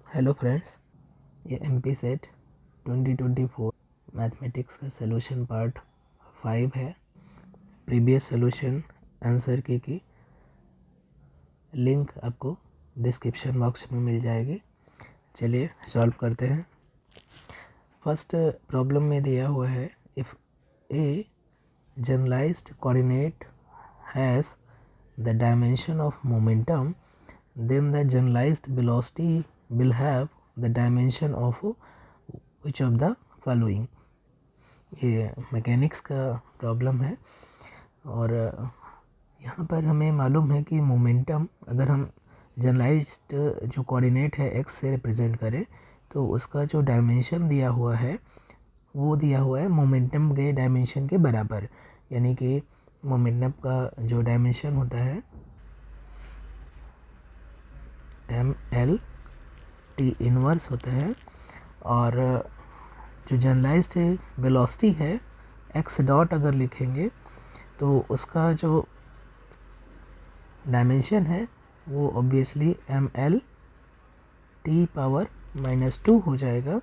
Hello friends, ये MP set 2024 mathematics का solution part 5 है। प्रीवियस सॉल्यूशन आंसर की लिंक आपको डिस्क्रिप्शन बॉक्स में मिल जाएगी। चलिए सॉल्व करते हैं। फर्स्ट प्रॉब्लम में दिया हुआ है, if a generalized coordinate has the dimension of momentum, then the generalized velocity will have the dimension of which of the following। ये मैकेनिक्स का प्रॉब्लम है और यहाँ पर हमें मालूम है कि मोमेंटम अगर हम जनरलाइज्ड जो कोऑर्डिनेट है x से रिप्रेजेंट करें तो उसका जो डायमेंशन दिया हुआ है वो दिया हुआ है मोमेंटम के डायमेंशन के बराबर, यानी कि मोमेंटम का जो डायमेंशन होता है ML T इनवर्स होता है और जो जनरलाइज्ड वेलोसिटी है x डॉट अगर लिखेंगे तो उसका जो डायमेंशन है वो ऑब्वियसली ML T पावर -2 हो जाएगा।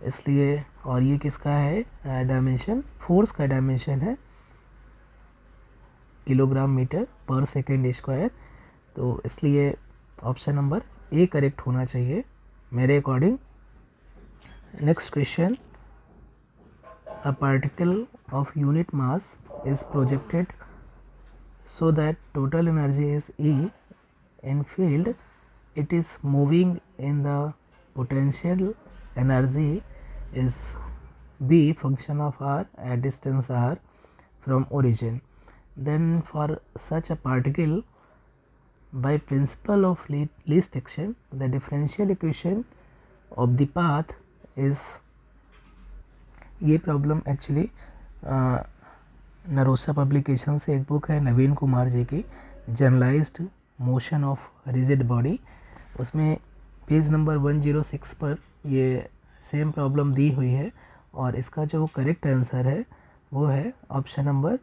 इसलिए और ये किसका है डायमेंशन, फोर्स का डायमेंशन है किलोग्राम मीटर पर सेकेंड स्क्वायर। तो इसलिए ऑप्शन नंबर ए करेक्ट होना चाहिए मेरे according. Next question, a particle of unit mass is projected so that total energy is E in field it is moving in the potential energy is B function of r at distance r from origin, then for such a particle by principle of least action the differential equation of the path is। ये problem actually Narosa publication से एक book है नवीन कुमार जी की, generalized motion of rigid body, उसमें page number 106 पर ये same problem दी हुई है और इसका जो करेक्ट आंसर है वो है ऑप्शन नंबर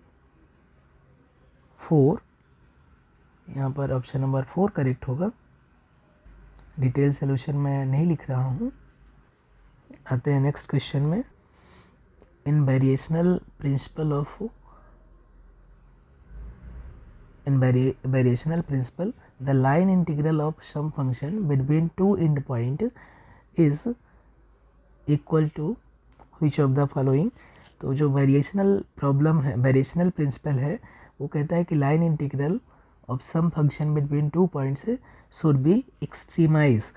4। यहाँ पर ऑप्शन नंबर 4 करेक्ट होगा। डिटेल सोल्यूशन मैं नहीं लिख रहा हूँ। आते हैं नेक्स्ट क्वेश्चन में। In variational principle of variational principle the line integral of some function between two end point is equal to which of the following। तो जो वेरिएशनल प्रॉब्लम है, वेरिएशनल प्रिंसिपल है, वो कहता है कि line integral of some function between two points should be extremize.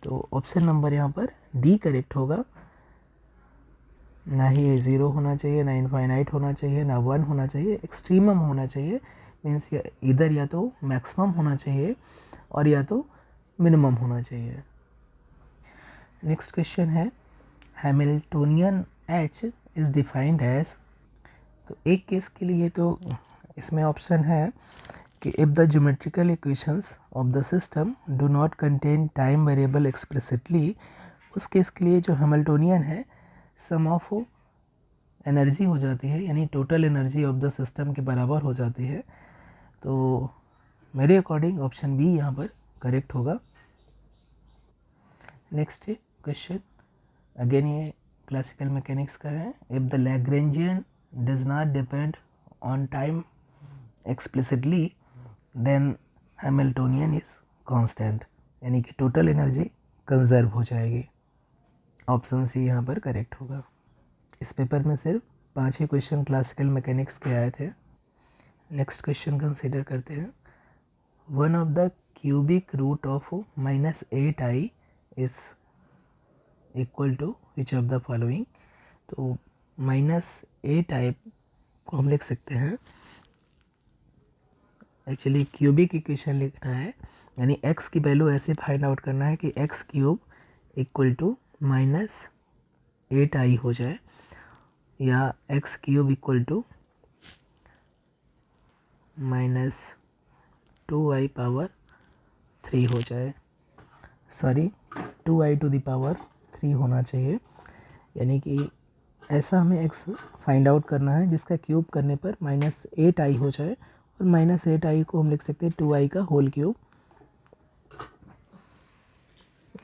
तो option number यहाँ पर डी करेक्ट होगा। ना ही ये 0 होना चाहिए, ना इनफाइनाइट होना चाहिए, ना 1 होना चाहिए, एक्सट्रीमम होना चाहिए। मीन्स इधर या तो मैक्सिमम होना चाहिए और या तो मिनिमम होना चाहिए। नेक्स्ट क्वेश्चन है, Hamiltonian H is defined as. तो एक केस के लिए तो इसमें ऑप्शन है कि if the geometrical equations of the system do not contain time variable explicitly, उस केस के लिए जो हैमिल्टोनियन है सम ऑफ एनर्जी हो जाती है, यानी total energy of the system के बराबर हो जाती है। तो मेरे अकॉर्डिंग ऑप्शन बी यहाँ पर करेक्ट होगा। नेक्स्ट क्वेश्चन अगेन ये क्लासिकल मैकेनिक्स का है। If the Lagrangian does not depend on time explicitly then Hamiltonian is constant, यानी कि टोटल एनर्जी कंजर्व हो जाएगी। ऑप्शन सी यहाँ पर करेक्ट होगा। इस पेपर में सिर्फ 5 ही क्वेश्चन क्लासिकल मैकेनिक्स के आए थे। नेक्स्ट क्वेश्चन कंसीडर करते हैं। One of the cubic root of -8i is equal to which of the following. तो -8i को हम लिख सकते हैं, एक्चुअली क्यूबिक इक्वेशन लिखना है, यानी x की वैल्यू ऐसे फाइंड आउट करना है कि x cube equal to -8i हो जाए, या x cube equal to -2i power 3 हो जाए। Sorry, 2i to the power 3 होना चाहिए, यानी कि ऐसा हमें x फाइंड आउट करना है जिसका क्यूब करने पर -8i हो जाए, और -8i को हम लिख सकते हैं 2i का होल क्यूब।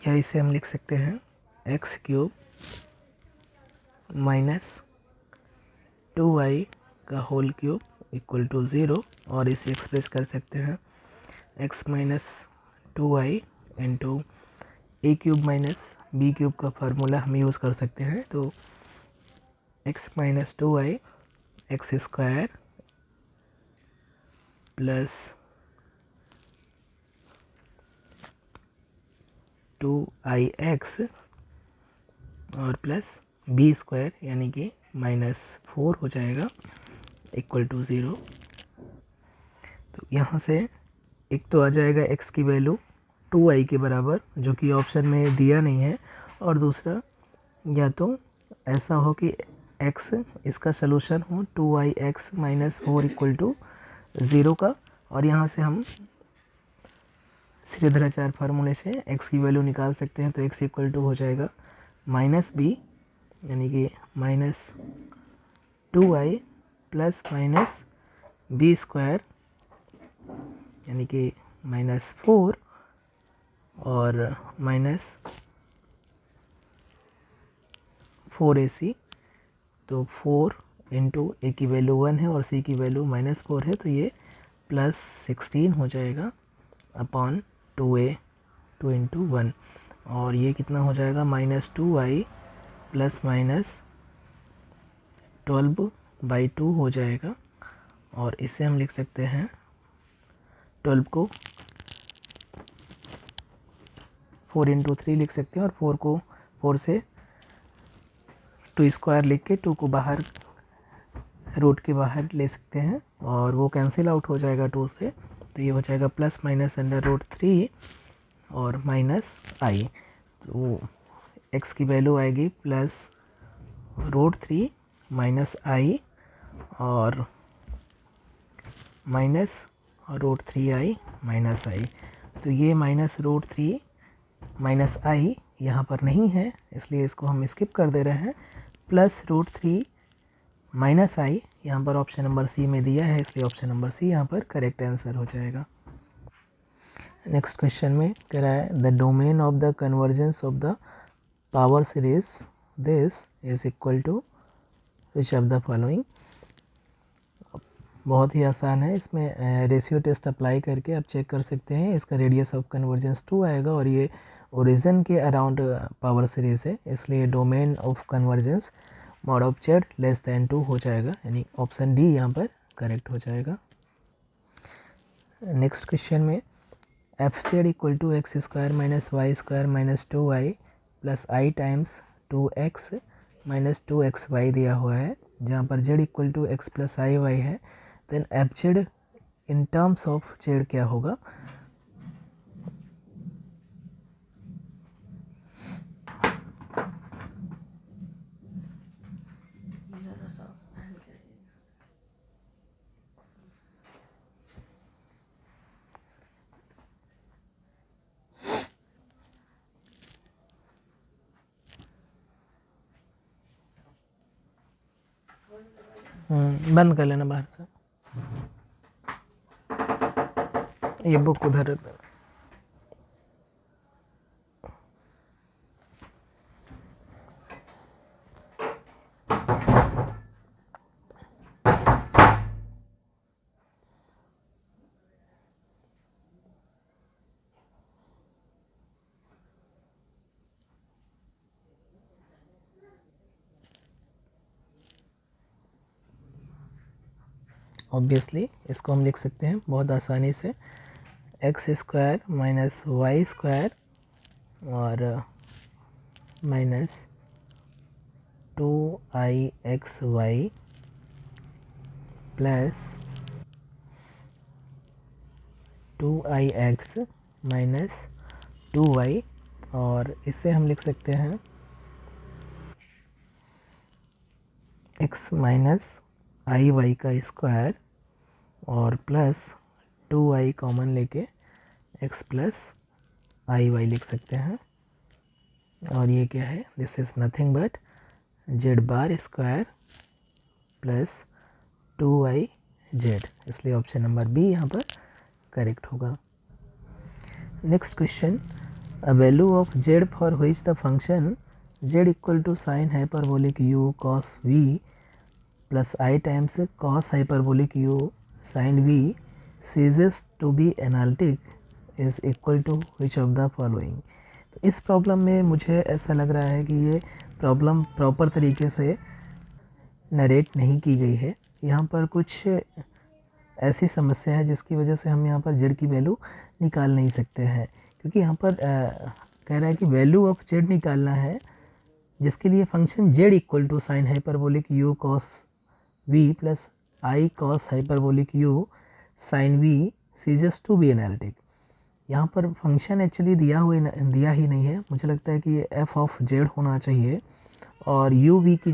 या इसे हम लिख सकते हैं एक्स क्यूब माइनस 2y का होल क्यूब इक्वल टू 0, और इसे एक्सप्रेस कर सकते हैं x माइनस 2y इंटू ए क्यूब माइनस बी क्यूब का फार्मूला हम यूज़ कर सकते हैं। तो x minus 2y x square plus 2ix और प्लस बी स्क्वायर यानी कि -4 हो जाएगा इक्वल टू 0। तो यहाँ से एक तो आ जाएगा x की वैल्यू 2i के बराबर, जो कि ऑप्शन में दिया नहीं है, और दूसरा या तो ऐसा हो कि x इसका सलूशन हो 2ix माइनस 4 इक्वल टू 0 का, और यहाँ से हम श्रीधराचार्य फार्मूले से x की वैल्यू निकाल सकते हैं। तो x इक्वल टू हो जाएगा -b यानी कि -2i plus minus B square यानी कि -4 और -4ac। तो 4 इंटू ए की वैल्यू 1 है और सी की वैल्यू -4 है, तो ये +16 हो जाएगा अपॉन 2a 2 इंटू 1, और ये कितना हो जाएगा -2i प्लस -12/2 हो जाएगा। और इसे हम लिख सकते हैं 12 को 4 इंटू 3 लिख सकते हैं, और 4 को 4 से 2 स्क्वायर लिख के 2 को बाहर रूट के बाहर ले सकते हैं, और वो कैंसिल आउट हो जाएगा 2 से। तो ये हो जाएगा +-√3 और -i। तो x की वैल्यू आएगी +√3 -i और -√3i -i। तो ये -√3 -i यहाँ पर नहीं है, इसलिए इसको हम स्किप कर दे रहे हैं। +√3 -i यहाँ पर ऑप्शन नंबर सी में दिया है, इसलिए ऑप्शन नंबर सी यहाँ पर करेक्ट आंसर हो जाएगा। नेक्स्ट क्वेश्चन में कह रहा है the domain of the convergence of the power series this is equal to which of the following. बहुत ही आसान है, इसमें रेशियो टेस्ट अप्लाई करके आप चेक कर सकते हैं। इसका रेडियस ऑफ कन्वर्जेंस 2 आएगा, और ये ओरिजिन के अराउंड पावर सीरीज है, इसलिए domain of convergence mod of Z <2 हो जाएगा, यानी ऑप्शन डी यहाँ पर करेक्ट हो जाएगा। नेक्स्ट क्वेश्चन में f z equal to x square minus y square minus 2i plus i times 2x minus 2xy दिया हुआ है, जहाँ पर z equal to x plus i y है। Then f z in terms of z क्या होगा। बंद कर लेना बाहर से, ये बुक उधर रख देना। ऑब्वियसली इसको हम लिख सकते हैं बहुत आसानी से, x square minus y square और minus 2ixy plus 2ix minus 2y, और इससे हम लिख सकते हैं x माइनस आई वाई का स्क्वायर और प्लस 2i कॉमन लेके x प्लस आई वाई लिख सकते हैं। और ये क्या है, this is nothing but z bar square plus 2iz, इसलिए ऑप्शन नंबर बी यहाँ पर करेक्ट होगा। Next question, a value of z for which the function z equal to sin hyperbolic u cos v plus I times cos hyperbolic u sin v ceases to be analytic is equal to which of the following। तो इस problem में मुझे ऐसा लग रहा है कि ये प्रॉब्लम प्रॉपर तरीके से नरेट नहीं की गई है। यहाँ पर कुछ ऐसी समस्या है जिसकी वजह से हम यहाँ पर z की वैल्यू निकाल नहीं सकते हैं, क्योंकि यहाँ पर कह रहा है कि वैल्यू ऑफ z निकालना है, जिसके लिए function z equal to sine hyperbolic u cos v plus i cos hyperbolic u sine v ceases to be analytic. यहाँ पर फंक्शन एक्चुअली दिया ही नहीं है। मुझे लगता है कि ये f ऑफ z होना चाहिए और u की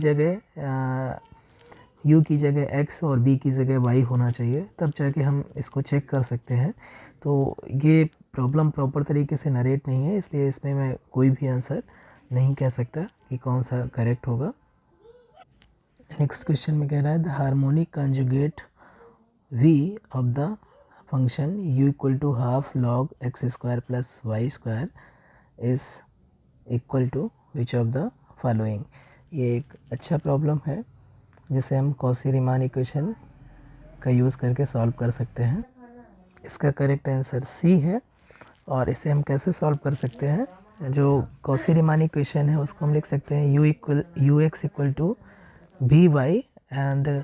जगह x और b की जगह y होना चाहिए, तब जाके हम इसको चेक कर सकते हैं। तो ये प्रॉब्लम प्रॉपर तरीके से नरेट नहीं है, इसलिए इसमें मैं कोई भी आंसर नहीं कह सकता कि कौन सा करेक्ट होगा। नेक्स्ट क्वेश्चन में कह रहा है the harmonic conjugate v of the function u equal to half log x square plus y square is equal to which of the following. ये एक अच्छा प्रॉब्लम है जिसे हम कॉची-रीमान इक्वेशन का यूज़ करके सॉल्व कर सकते हैं। इसका करेक्ट आंसर सी है। और इसे हम कैसे सॉल्व कर सकते हैं, जो कॉची-रीमान इक्वेशन है उसको हम लिख सकते हैं u x equal to v y and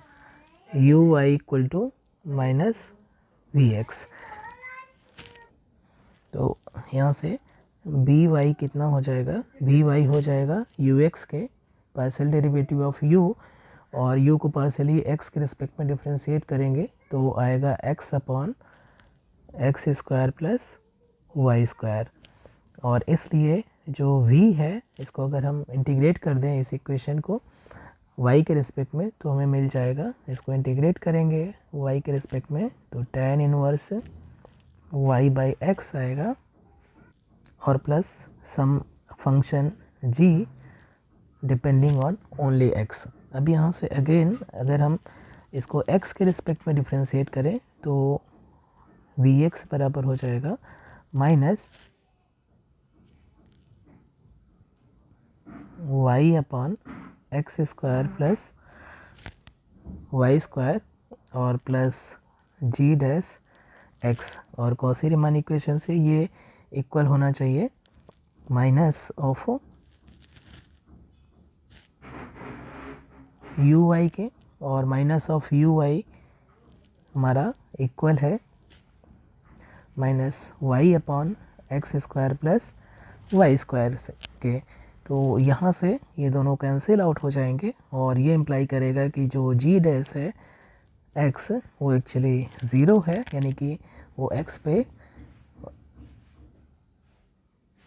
u y equal to minus v x. तो यहाँ से बी वाई कितना हो जाएगा, वी वाई हो जाएगा यू एक्स के पार्शियल डेरिवेटिव ऑफ यू, और u को पार्शियली x के रिस्पेक्ट में डिफ्रेंशिएट करेंगे तो आएगा x upon x square plus y square. और इसलिए जो v है इसको अगर हम इंटीग्रेट कर दें इस इक्वेशन को y के रिस्पेक्ट में तो हमें मिल जाएगा, इसको इंटीग्रेट करेंगे y के रिस्पेक्ट में तो tan inverse y by x आएगा और plus some function g depending on only x। अब यहाँ से अगेन अगर हम इसको x के रिस्पेक्ट में डिफ्रेंशिएट करें तो vx बराबर हो जाएगा minus y upon x square plus y square और प्लस g डैश x। और कॉची-रीमान इक्वेशन से ये इक्वल होना चाहिए माइनस ऑफ यू वाई के, और माइनस ऑफ यू वाई हमारा इक्वल है minus y upon x square plus y square के। तो यहाँ से ये दोनों कैंसिल आउट हो जाएंगे और ये इम्प्लाई करेगा कि जो जी डैश है एक्स वो एक्चुअली ज़ीरो है, यानी कि वो एक्स पे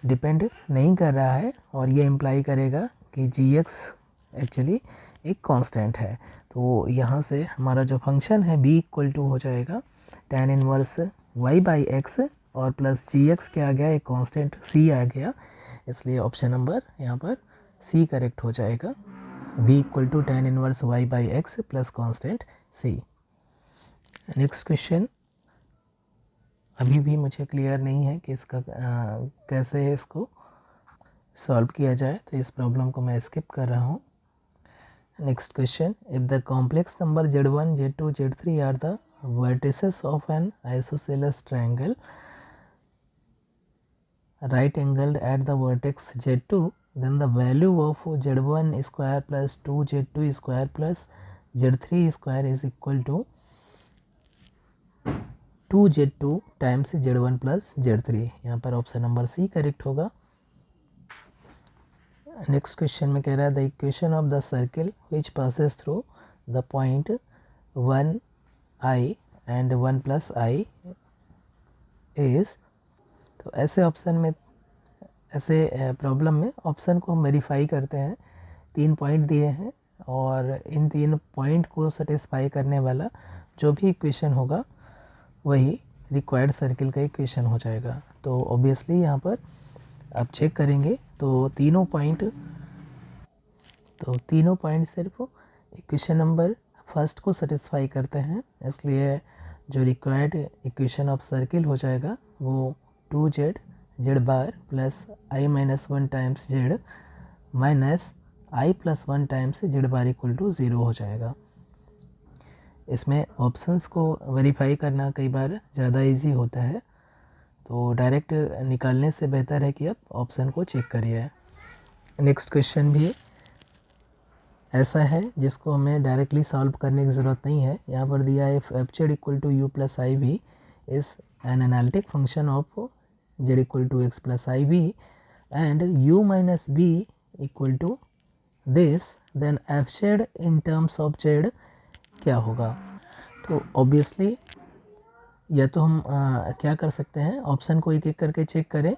डिपेंड नहीं कर रहा है, और ये इम्प्लाई करेगा कि जी एक्स एक्चुअली एक कांस्टेंट है। तो यहाँ से हमारा जो फंक्शन है b इक्वल टू हो जाएगा tan inverse y by x और प्लस जी एक्स क्या आ गया, एक कांस्टेंट c आ गया, इसलिए ऑप्शन नंबर यहाँ पर c करेक्ट हो जाएगा। b equal to tan inverse y by x plus constant c। Next question अभी भी मुझे क्लियर नहीं है कि इसका कैसे इसको सॉल्व किया जाए, तो इस प्रॉब्लम को मैं स्किप कर रहा हूँ। Next question, if the complex number z1, z2, z3 are the vertices of an isosceles triangle right angled at the vertex z2, then the value of z1 square plus 2z2 square plus z3 square is equal to 2z2 times z1 plus z3। यहाँ पर option number C correct होगा। Next question में कह रहा है the equation of the circle which passes through the point 1i and 1 plus I is. तो ऐसे option में ऐसे प्रॉब्लम में ऑप्शन को हम वेरीफाई करते हैं। 3 पॉइंट दिए हैं और इन 3 पॉइंट को सेटिस्फाई करने वाला जो भी इक्वेशन होगा वही रिक्वायर्ड सर्किल का इक्वेशन हो जाएगा। तो ऑब्वियसली यहाँ पर आप चेक करेंगे तो तीनों पॉइंट सिर्फ इक्वेशन नंबर फर्स्ट को सेटिस्फाई करते हैं, इसलिए जो रिक्वायर्ड इक्वेशन ऑफ सर्किल हो जाएगा वो 2z z bar plus i minus 1 times z minus i plus 1 times z bar equal to 0 हो जाएगा। इसमें ऑप्शंस को वेरीफाई करना कई बार ज़्यादा इजी होता है, तो डायरेक्ट निकालने से बेहतर है कि आप ऑप्शन को चेक करिए। नेक्स्ट क्वेश्चन भी ऐसा है जिसको हमें डायरेक्टली सॉल्व करने की ज़रूरत नहीं है। यहाँ पर दिया है f z equal to u plus i v is an analytic function of z equal to x plus i v and u minus b equal to this, then f z in terms of z क्या होगा। तो obviously या तो हम क्या कर सकते हैं, ऑप्शन को एक एक करके चेक करें,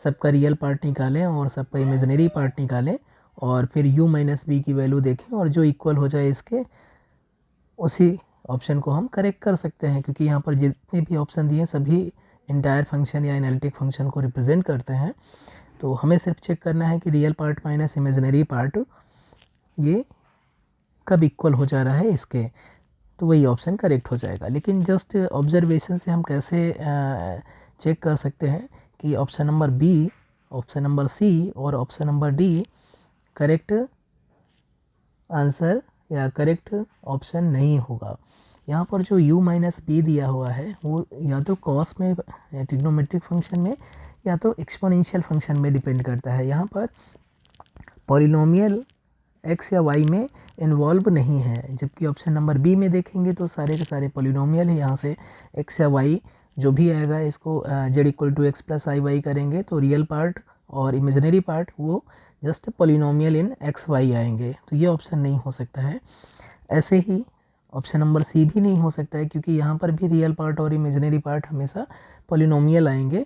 सबका रियल पार्ट निकालें और सबका इमेजिनरी पार्ट निकालें और फिर u माइनस बी की वैल्यू देखें और जो इक्वल हो जाए इसके उसी ऑप्शन को हम करेक्ट कर सकते हैं, क्योंकि यहाँ पर जितने भी ऑप्शन दिए सभी इंटायर फंक्शन या एनालिटिक फंक्शन को रिप्रेजेंट करते हैं। तो हमें सिर्फ चेक करना है कि real part minus imaginary part ये कब इक्वल हो जा रहा है इसके, तो वही ऑप्शन करेक्ट हो जाएगा। लेकिन जस्ट ऑब्जर्वेशन से हम कैसे चेक कर सकते हैं कि option number B, option number C और option number D correct answer या करेक्ट ऑप्शन नहीं होगा। यहाँ पर जो u माइनस बी दिया हुआ है वो या तो कॉस में ट्रिग्नोमेट्रिक फंक्शन में या तो एक्सपोनेंशियल फंक्शन में डिपेंड करता है। यहाँ पर पॉलिनोमियल x या y में इन्वॉल्व नहीं है, जबकि ऑप्शन नंबर बी में देखेंगे तो सारे के सारे पॉलिनोमियल है। यहाँ से x या y जो भी आएगा इसको z equal to x plus i y करेंगे तो रियल पार्ट और इमेजिनरी पार्ट वो just polynomial in x y आएंगे, तो ये ऑप्शन नहीं हो सकता है। ऐसे ही ऑप्शन नंबर सी भी नहीं हो सकता है, क्योंकि यहाँ पर भी रियल पार्ट और इमेजिनरी पार्ट हमेशा पॉलिनोमियल आएंगे।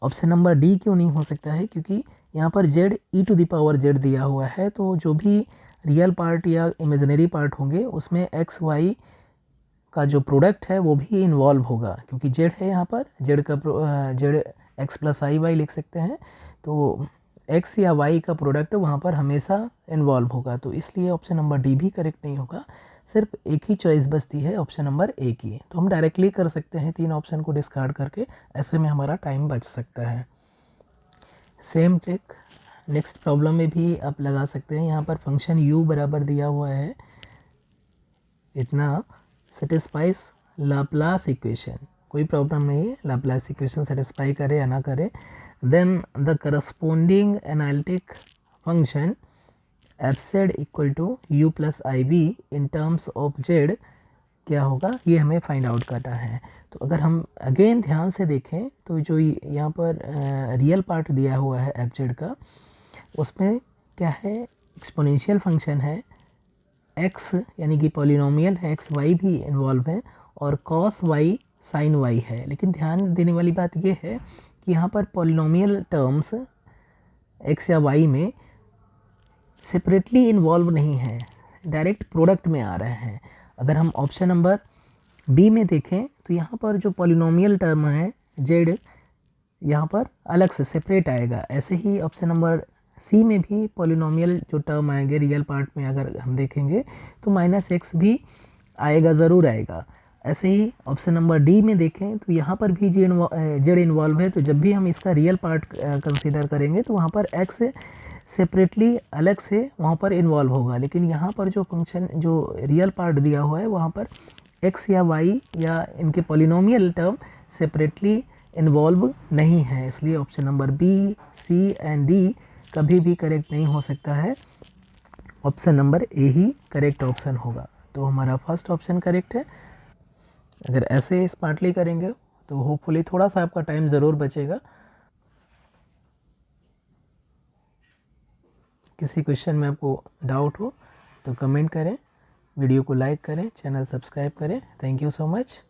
ऑप्शन नंबर डी क्यों नहीं हो सकता है, क्योंकि यहाँ पर z e to the power z दिया हुआ है, तो जो भी रियल पार्ट या इमेजिनरी पार्ट होंगे उसमें एक्स वाई का जो प्रोडक्ट है वो भी इन्वॉल्व होगा, क्योंकि z है यहाँ पर, z का z x plus i y लिख सकते हैं, तो x या y का प्रोडक्ट वहाँ पर हमेशा इन्वॉल्व होगा। तो इसलिए ऑप्शन नंबर डी भी करेक्ट नहीं होगा, सिर्फ एक ही चॉइस बचती है ऑप्शन नंबर ए की। तो हम डायरेक्टली कर सकते हैं 3 ऑप्शन को डिस्कार्ड करके, ऐसे में हमारा टाइम बच सकता है। सेम ट्रिक नेक्स्ट प्रॉब्लम में भी आप लगा सकते हैं। यहाँ पर फंक्शन u बराबर दिया हुआ है इतना, सेटिस्फाइज लाप्लास इक्वेशन, कोई प्रॉब्लम नहीं है, लाप्लास इक्वेशन सेटिस्फाई करे या ना करे। Then the corresponding analytic function f z equal to u plus i b in terms of z क्या होगा, ये हमें फाइंड आउट करना है। तो अगर हम अगेन ध्यान से देखें तो जो यहाँ पर रियल पार्ट दिया हुआ है एफ जेड का, उसमें क्या है, एक्सपोनेंशियल फंक्शन है, x यानी कि पॉलिनोमियल है, एक्स वाई भी इन्वॉल्व है और कॉस वाई साइन वाई है। लेकिन ध्यान देने वाली बात यह है कि यहाँ पर पॉलिनोमियल टर्म्स x या y में सेपरेटली इन्वॉल्व नहीं है, डायरेक्ट प्रोडक्ट में आ रहे हैं। अगर हम ऑप्शन नंबर बी में देखें तो यहाँ पर जो पॉलिनोमियल टर्म है z यहाँ पर अलग से सेपरेट आएगा। ऐसे ही ऑप्शन नंबर सी में भी पॉलिनोमियल जो टर्म आएंगे रियल पार्ट में अगर हम देखेंगे तो माइनस एक्स भी आएगा, ज़रूर आएगा। ऐसे ही ऑप्शन नंबर डी में देखें तो यहाँ पर भी जेड इन्वॉल्व है, तो जब भी हम इसका रियल पार्ट कंसीडर करेंगे तो वहाँ पर एक्स सेपरेटली अलग से वहाँ पर इन्वॉल्व होगा। लेकिन यहाँ पर जो फंक्शन जो रियल पार्ट दिया हुआ है वहाँ पर एक्स या वाई या इनके पॉलिनोमियल टर्म सेपरेटली इन्वॉल्व नहीं है, इसलिए option number b, c and d कभी भी करेक्ट नहीं हो सकता है। ऑप्शन नंबर ए ही करेक्ट ऑप्शन होगा। तो हमारा फर्स्ट ऑप्शन करेक्ट है। अगर ऐसे स्मार्टली करेंगे तो होपफुली थोड़ा सा आपका टाइम ज़रूर बचेगा। किसी क्वेश्चन में आपको डाउट हो तो कमेंट करें, वीडियो को लाइक करें, चैनल सब्सक्राइब करें। Thank you so much.